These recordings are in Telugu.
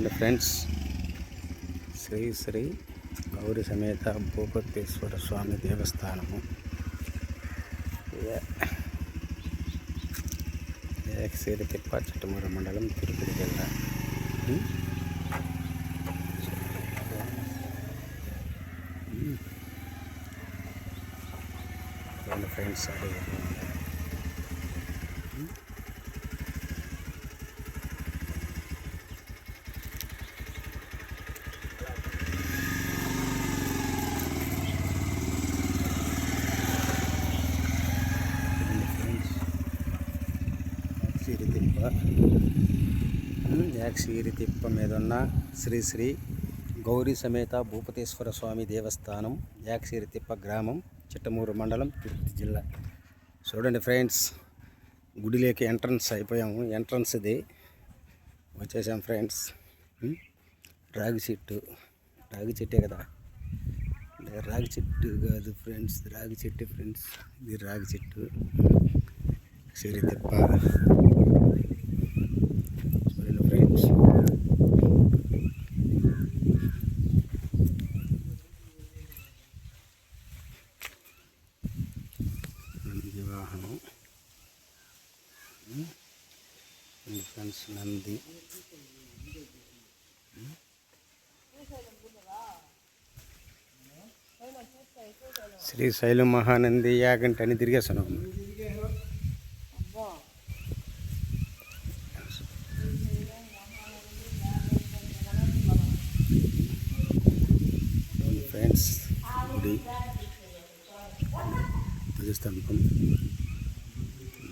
చూడండి ఫ్రెండ్స్, శ్రీ శ్రీ గౌరీ సమేత భూపతేశ్వర స్వామి దేవస్థానము ఏకశిరతిప్ప చిట్టమూరు మండలం తిరుపతి జిల్లా. చూడండి ఫ్రెండ్స్, అది యాక్సిరితిప్ప మీద ఉన్న శ్రీ శ్రీ గౌరీ సమేత భూపతేశ్వర స్వామి దేవస్థానం, యాక్సిరితిప్ప గ్రామం, చిట్టమూరు మండలం, తిరుపతి జిల్లా. చూడండి ఫ్రెండ్స్, గుడిలోకి ఎంట్రన్స్ అయిపోయాము. ఎంట్రన్స్ ఇది వచ్చేసాం ఫ్రెండ్స్. రాగి చెట్టే కదా, రాగి చెట్టు కాదు ఫ్రెండ్స్, రాగి చెట్టు ఫ్రెండ్స్, ఇది రాగి చెట్టు. సిరితిప్ప చూడండి ఫ్రెండ్స్, నంది వాహనం ఫ్రెండ్స్, నంది శ్రీశైలం మహానంది యాగంటి అని తిరిగేస్తున్నాం. ఫ్రెండ్స్, గుడి ధ్వజస్తంభం,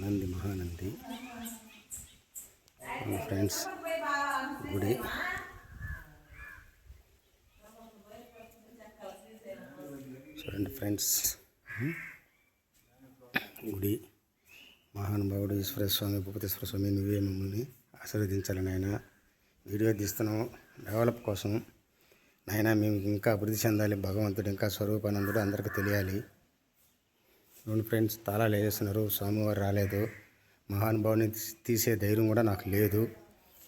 నంది మహానంది ఫ్రెండ్స్, గుడి చూడండి ఫ్రెండ్స్. గుడి మహానుభావుడు ఈశ్వర స్వామి, భూపతేశ్వర స్వామి, నువ్వే మమ్మల్ని ఆశీర్వదించాలని ఆయన వీడియో తీస్తున్నాము డెవలప్ కోసం. నాయన మేము ఇంకా అభివృద్ధి చెందాలి, భగవంతుడు ఇంకా స్వరూపానందుడు అందరికీ తెలియాలి. చూడండి ఫ్రెండ్స్, తాళాలు వేస్తున్నారు, స్వామివారు రాలేదు. మహానుభావుని తీసే ధైర్యం కూడా నాకు లేదు,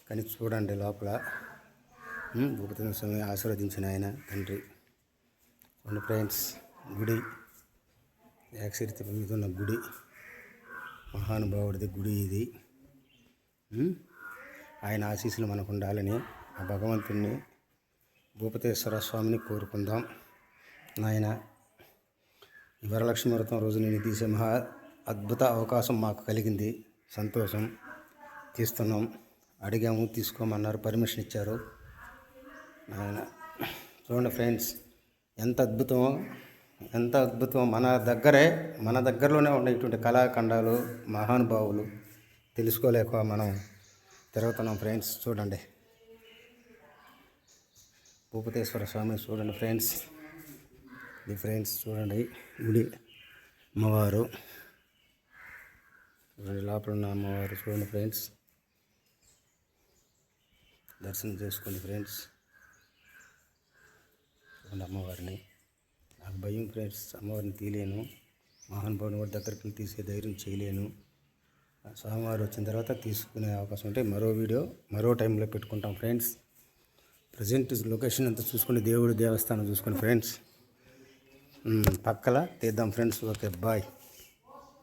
కానీ చూడండి లోపల భూపతేశ్వర స్వామి ఆశీర్వదించిన ఆయన తండ్రి. చూడండి ఫ్రెండ్స్, గుడి యాక్సిరితిప్ప మీద ఉన్న గుడి, మహానుభావుడిది గుడి ఇది. ఆయన ఆశీస్సులు మనకు ఉండాలని ఆ భగవంతుణ్ణి, భూపతేశ్వర స్వామిని కోరుకుందాం. నాయన ఈ వరలక్ష్మి వ్రతం రోజు నేను తీసే మహా అద్భుత అవకాశం మాకు కలిగింది, సంతోషం. తీస్తున్నాం, అడిగాము, తీసుకోమన్నారు, పర్మిషన్ ఇచ్చారు. నాయన చూడండి ఫ్రెండ్స్, ఎంత అద్భుతమో. మన దగ్గరలోనే ఉన్న ఇటువంటి కళాఖండాలు, మహానుభావులు తెలుసుకోలేక మనం తిరుగుతున్నాం ఫ్రెండ్స్. చూడండి భూపతేశ్వర స్వామి చూడండి ఫ్రెండ్స్, ఇది ఫ్రెండ్స్ చూడండి గుడి, అమ్మవారు చూడండి, లోపల ఉన్న అమ్మవారు చూడండి ఫ్రెండ్స్. దర్శనం చేసుకోండి ఫ్రెండ్స్, చూడండి అమ్మవారిని. నాకు భయం ఫ్రెండ్స్, అమ్మవారిని తీయలేను, మహానుభావుని కూడా దగ్గరికి తీసే ధైర్యం చేయలేను. స్వామివారు వచ్చిన తర్వాత తీసుకునే అవకాశం ఉంటే మరో వీడియో మరో టైంలో పెట్టుకుంటాం ఫ్రెండ్స్. ప్రజెంట్ లొకేషన్ అంతా చూసుకొని, దేవుడి దేవస్థానం చూసుకొని ఫ్రెండ్స్, పక్కల తీద్దాం ఫ్రెండ్స్. Okay, bye.